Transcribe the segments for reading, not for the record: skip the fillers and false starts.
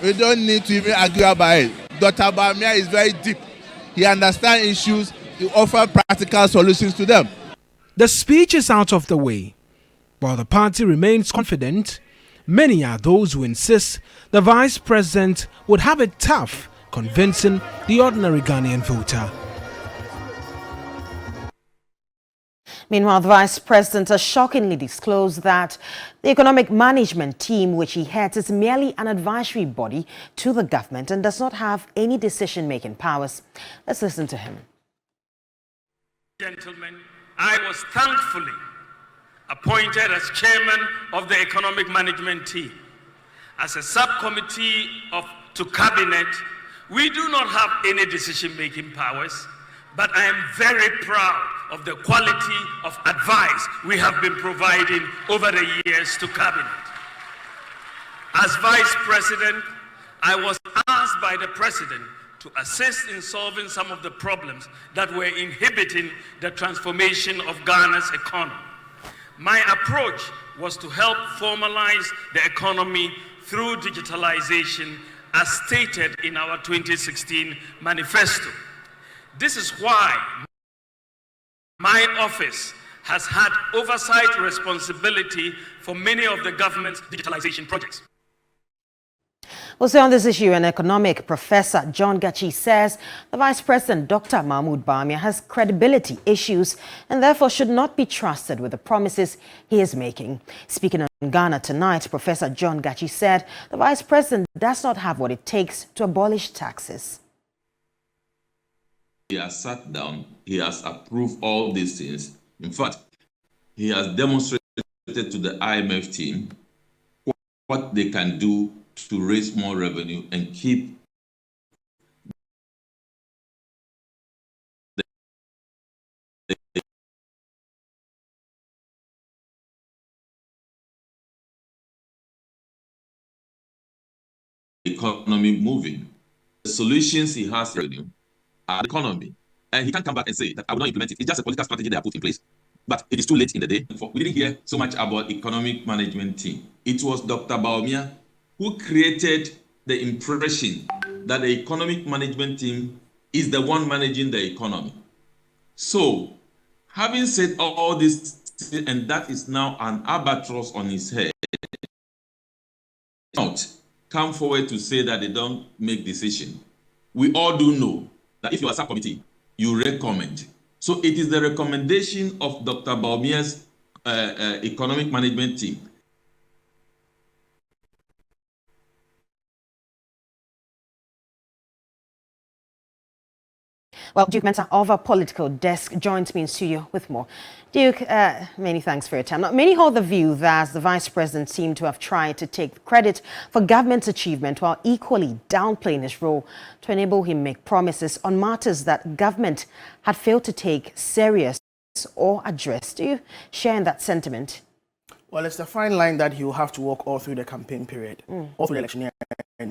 We don't need to even argue about it. Dr. Bawumia is very deep. He understands issues. He offers practical solutions to them. The speech is out of the way. While the party remains confident, many are those who insist the vice president would have it tough convincing the ordinary Ghanaian voter. Meanwhile, the Vice President has shockingly disclosed that the economic management team which he heads is merely an advisory body to the government and does not have any decision-making powers. Let's listen to him. Gentlemen, I was thankfully appointed as chairman of the economic management team. As a subcommittee to cabinet, we do not have any decision-making powers, but I am very proud of the quality of advice we have been providing over the years to cabinet. As vice president, I was asked by the president to assist in solving some of the problems that were inhibiting the transformation of Ghana's economy. My approach was to help formalize the economy through digitalization as stated in our 2016 manifesto. This is why my office has had oversight responsibility for many of the government's digitalization projects. Also on this issue, an economic professor, John Gachi, says the Vice President, Dr. Mahmoud Bawumia, has credibility issues and therefore should not be trusted with the promises he is making. Speaking on Ghana Tonight, Professor John Gachi said the Vice President does not have what it takes to abolish taxes. He has sat down, he has approved all these things. In fact, he has demonstrated to the IMF team what they can do to raise more revenue and keep the economy moving. The solutions he has revenue are the economy. And he can't come back and say that I will not implement it. It's just a political strategy they have put in place. But it is too late in the day. We didn't hear so much about economic management team. It was Dr. Bawumia who created the impression that the economic management team is the one managing the economy. So, having said all this, and that is now an albatross on his head, not come forward to say that they don't make decision. We all do know that if you are a subcommittee, you recommend. So it is the recommendation of Dr. Bawumia's economic management team. Well, Duke Mensah of our political desk joins me in studio with more. Duke, many thanks for your time. Now, many hold the view that the Vice President seemed to have tried to take credit for government's achievement while equally downplaying his role to enable him make promises on matters that government had failed to take serious or address. Do you share in that sentiment? Well, it's the fine line that he will have to walk all through the campaign period, all through the election year,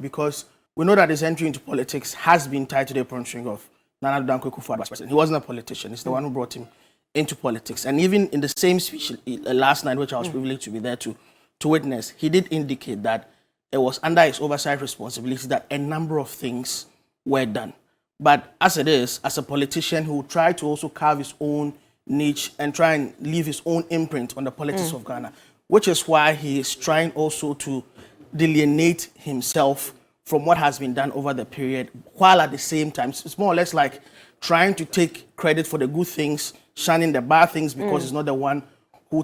because we know that his entry into politics has been tied to the appointment of Nana Addo Dankwa Akufo-Addo as president. He wasn't a politician. He's the one who brought him into politics. And even in the same speech last night, which I was privileged to be there to witness, he did indicate that it was under his oversight responsibility that a number of things were done. But as it is, as a politician who tried to also carve his own niche and try and leave his own imprint on the politics of Ghana, which is why he is trying also to delineate himself from what has been done over the period, while at the same time, it's more or less like trying to take credit for the good things, shunning the bad things, because he's not the one who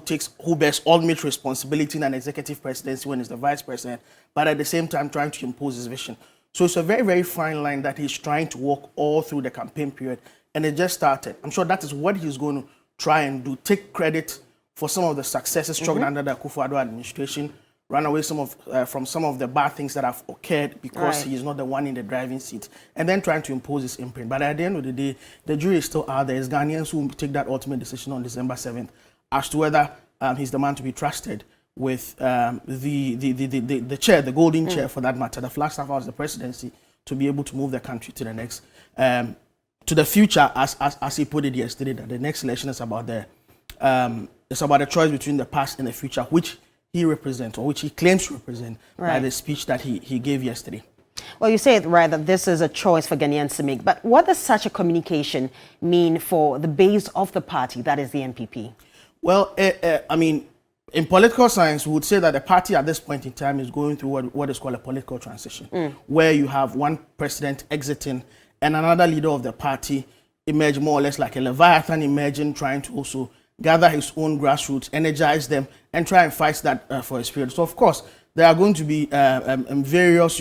bears ultimate responsibility in an executive presidency when he's the vice president, but at the same time trying to impose his vision. So it's a very, very fine line that he's trying to walk all through the campaign period, and it just started. I'm sure that is what he's going to try and do, take credit for some of the successes struck under the Akufo-Addo administration, run away from some of the bad things that have occurred because he is not the one in the driving seat, and then trying to impose his imprint. But at the end of the day, the jury is still out there. It's Ghanaians who will take that ultimate decision on December 7th as to whether he's the man to be trusted with the chair, the golden chair for that matter, the Flagstaff House, the presidency, to be able to move the country to the next, to the future, as he put it yesterday, that the next election is about it's about a choice between the past and the future, which he represents, or which he claims to represent, by the speech that he gave yesterday. Well, you say it right that this is a choice for Ghanaians to make, but what does such a communication mean for the base of the party, that is the MPP? Well, I mean, in political science, we would say that the party at this point in time is going through what is called a political transition, where you have one president exiting and another leader of the party emerge more or less like a Leviathan emerging, trying to also gather his own grassroots, energize them, and try and fight that for his period. So, of course, there are going to be various,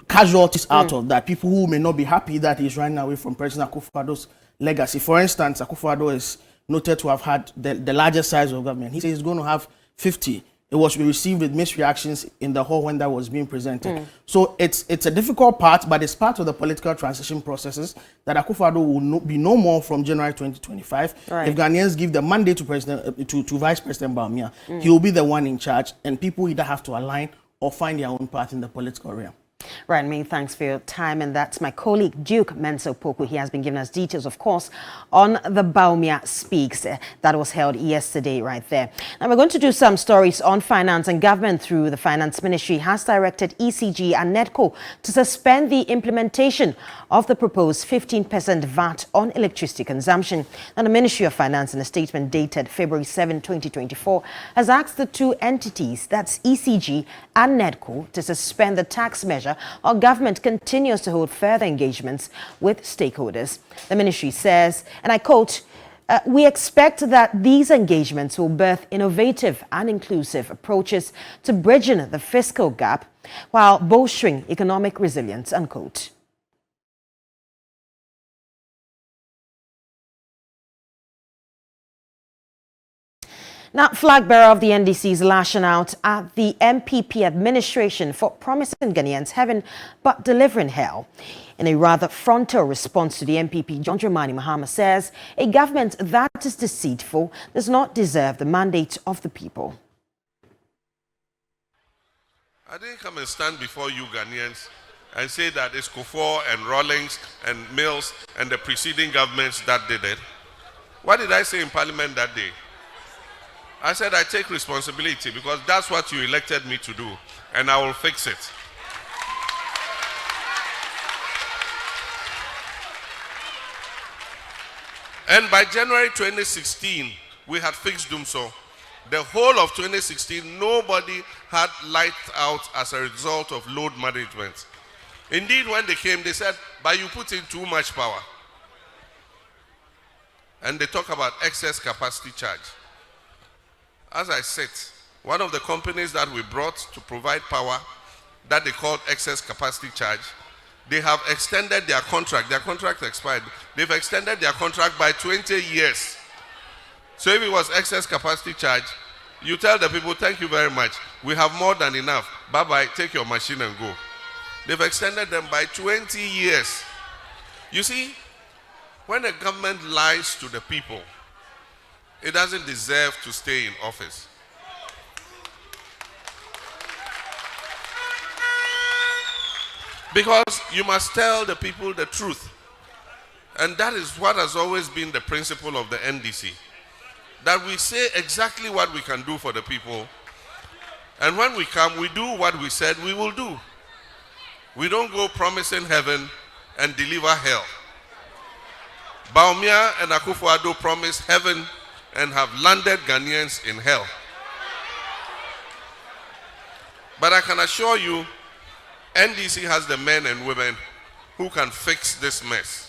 casualties out of that. People who may not be happy that he's running away from President Akufo-Addo's legacy. For instance, Akufo-Addo is noted to have had the largest size of government. He says he's going to have 50. It was received with mixed reactions in the hall when that was being presented. So it's a difficult part, but it's part of the political transition processes that Akufo-Addo will be no more from January 2025. Right. If Ghanaians give the mandate to Vice President Bawumia, he will be the one in charge, and people either have to align or find their own path in the political realm. Right, many thanks for your time. And that's my colleague, Duke Menso-Poku. He has been giving us details, of course, on the Bawumia Speaks that was held yesterday right there. Now, we're going to do some stories on finance and government through the Finance Ministry has directed ECG and NEDCO to suspend the implementation of the proposed 15% VAT on electricity consumption. Now, the Ministry of Finance, in a statement dated February 7, 2024, has asked the two entities, that's ECG and NEDCO, to suspend the tax measure our government continues to hold further engagements with stakeholders. The ministry says, and I quote, we expect that these engagements will birth innovative and inclusive approaches to bridging the fiscal gap while bolstering economic resilience, unquote. Now, flag bearer of the NDC is lashing out at the MPP administration for promising Ghanaians heaven but delivering hell. In a rather frontal response to the MPP, John Dramani Mahama says a government that is deceitful does not deserve the mandate of the people. I didn't come and stand before you Ghanaians and say that it's Kufuor and Rawlings and Mills and the preceding governments that did it. What did I say in Parliament that day? I said I take responsibility because that's what you elected me to do, and I will fix it. And by January 2016, we had fixed Dumso. The whole of 2016, nobody had lights out as a result of load management. Indeed, when they came, they said, but you put in too much power. And they talk about excess capacity charge. As I said, one of the companies that we brought to provide power that they called excess capacity charge, they have extended their contract. Their contract expired. They've extended their contract by 20 years. So if it was excess capacity charge, you tell the people, thank you very much. We have more than enough. Bye-bye, take your machine and go. They've extended them by 20 years. You see, when a government lies to the people, it doesn't deserve to stay in office. Because you must tell the people the truth. And that is what has always been the principle of the NDC. That we say exactly what we can do for the people. And when we come, we do what we said we will do. We don't go promising heaven and deliver hell. Bawumia and Akufo-Addo promised heaven and have landed Ghanaians in hell. But I can assure you, NDC has the men and women who can fix this mess.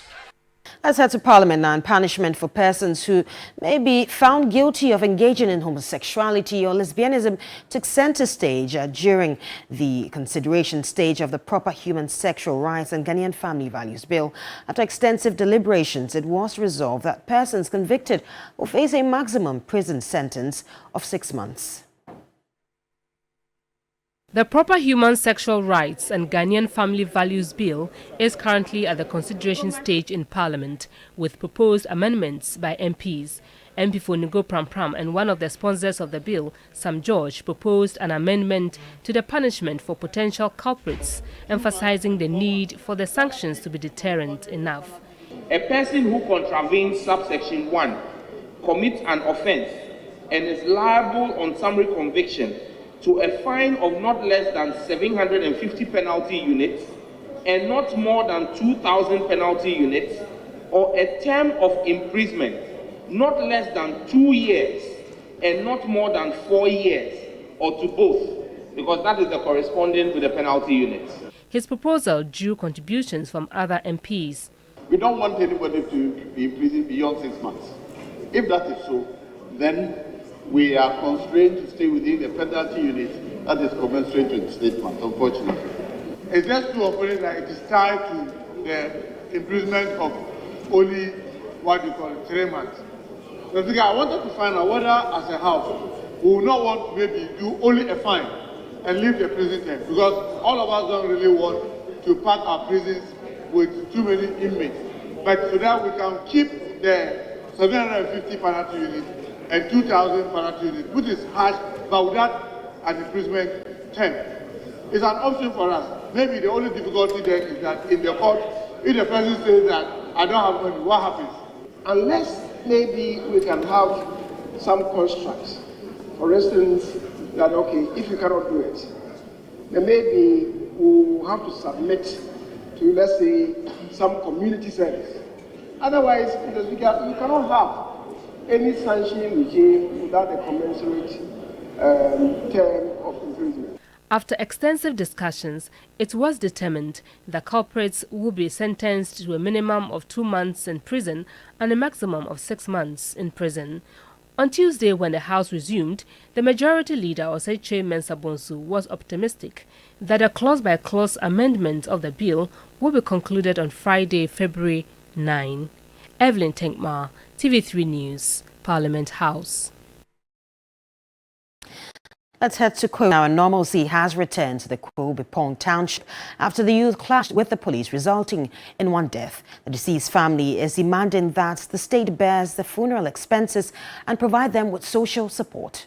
Let's head to Parliament now. And punishment for persons who may be found guilty of engaging in homosexuality or lesbianism took center stage during the consideration stage of the Proper Human Sexual Rights and Ghanaian Family Values Bill. After extensive deliberations, it was resolved that persons convicted will face a maximum prison sentence of 6 months. The Proper Human Sexual Rights and Ghanaian Family Values Bill is currently at the consideration stage in Parliament, with proposed amendments by MPs. MP Fonigo Pram and one of the sponsors of the bill, Sam George, proposed an amendment to the punishment for potential culprits, emphasizing the need for the sanctions to be deterrent enough. A person who contravenes subsection 1 commits an offence and is liable on summary conviction to a fine of not less than 750 penalty units and not more than 2,000 penalty units, or a term of imprisonment not less than 2 years and not more than 4 years, or to both, because that is the corresponding with the penalty units. His proposal drew contributions from other MPs. We don't want anybody to be imprisoned beyond 6 months. If that is so, then we are constrained to stay within the penalty unit that is commensurate to the statement, unfortunately. It's just too often that it is tied to the imprisonment of only what you call 3 months. So I wanted to find out whether, as a house, we will not want to maybe do only a fine and leave the prison term, because all of us don't really want to pack our prisons with too many inmates. But so that we can keep the 750 penalty units and 2,000 penalty units, which is harsh, but without an imprisonment term. It's an option for us. Maybe the only difficulty there is that in the court, if the person says that I don't have money, what happens? Unless maybe we can have some constructs. For instance, that okay, if you cannot do it, then maybe we'll have to submit to, let's say, some community service. Otherwise, because you cannot have any sanctioning regime without a commensurate term of imprisonment. After extensive discussions, it was determined that culprits will be sentenced to a minimum of 2 months in prison and a maximum of 6 months in prison. On Tuesday, when the House resumed, the Majority Leader, Oseiche Mensah Bonsu, was optimistic that a clause-by-clause amendment of the bill will be concluded on Friday, February 9. Evelyn Tenkma, TV3 News, Parliament House. Let's head to Kobone. Now, normalcy has returned to the Kobone township after the youth clashed with the police, resulting in one death. The deceased family is demanding that the state bears the funeral expenses and provide them with social support.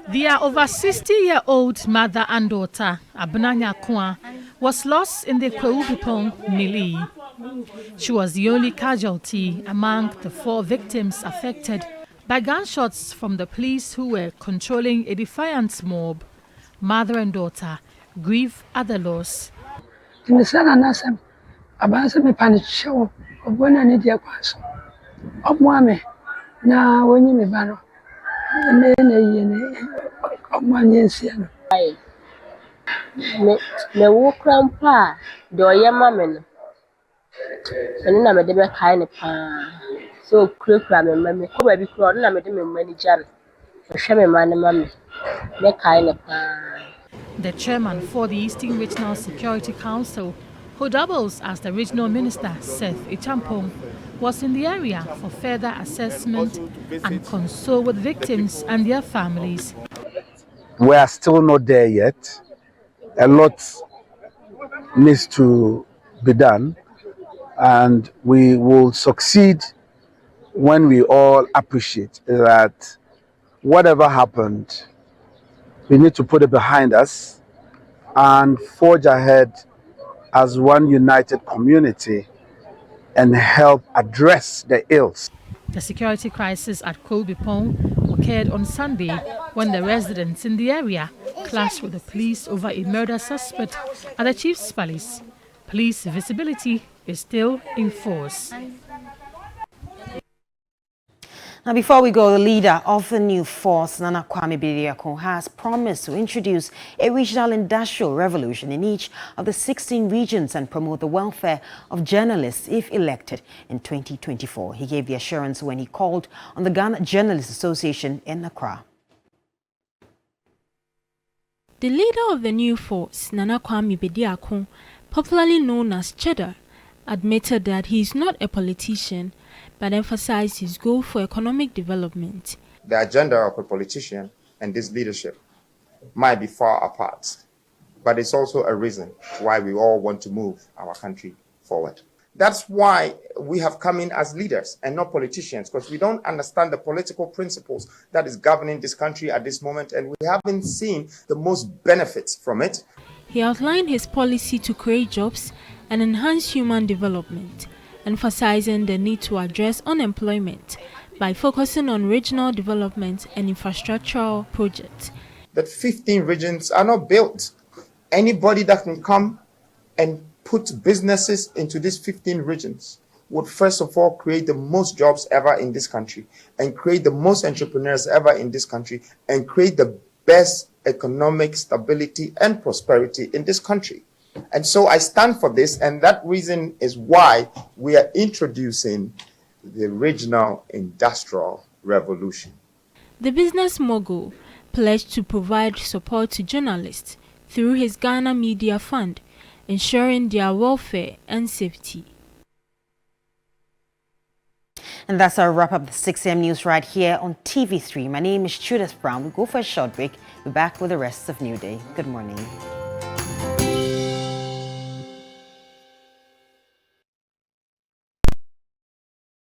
Their over 60-year-old mother and daughter, Abunanya Kwa, was lost in the Kobone melee. She was the only casualty among the 4 victims affected by gunshots from the police who were controlling a defiant mob. Mother and daughter grieve at the loss. So, the chairman for the Eastern Regional Security Council, who doubles as the regional minister, Seth Ichampong, was in the area for further assessment and console with victims and their families. We are still not there yet. A lot needs to be done, and we will succeed when we all appreciate that whatever happened, we need to put it behind us and forge ahead as one united community and help address the ills. The security crisis at Kobone occurred on Sunday when the residents in the area clashed with the police over a murder suspect at the chief's palace. Police visibility is still in force. Now, before we go, the leader of the new force, Nana Kwame Bediako, has promised to introduce a regional industrial revolution in each of the 16 regions and promote the welfare of journalists if elected in 2024. He gave the assurance when he called on the Ghana Journalists Association in Accra. The leader of the new force, Nana Kwame Bediako, popularly known as Cheddar, admitted that he is not a politician, but emphasized his goal for economic development. The agenda of a politician and this leadership might be far apart, but it's also a reason why we all want to move our country forward. That's why we have come in as leaders and not politicians, because we don't understand the political principles that is governing this country at this moment, and we haven't seen the most benefits from it. He outlined his policy to create jobs and enhance human development, emphasizing the need to address unemployment by focusing on regional development and infrastructural projects. That 15 regions are not built. Anybody that can come and put businesses into these 15 regions would first of all create the most jobs ever in this country, and create the most entrepreneurs ever in this country, and create the best economic stability and prosperity in this country. And so I stand for this, and that reason is why we are introducing the regional industrial revolution. The business mogul pledged to provide support to journalists through his Ghana Media Fund, ensuring their welfare and safety. And that's our wrap up the 6 a.m. news right here on TV3. My name is Judith Brown. We go for a short break. We're back with the rest of New Day. Good morning.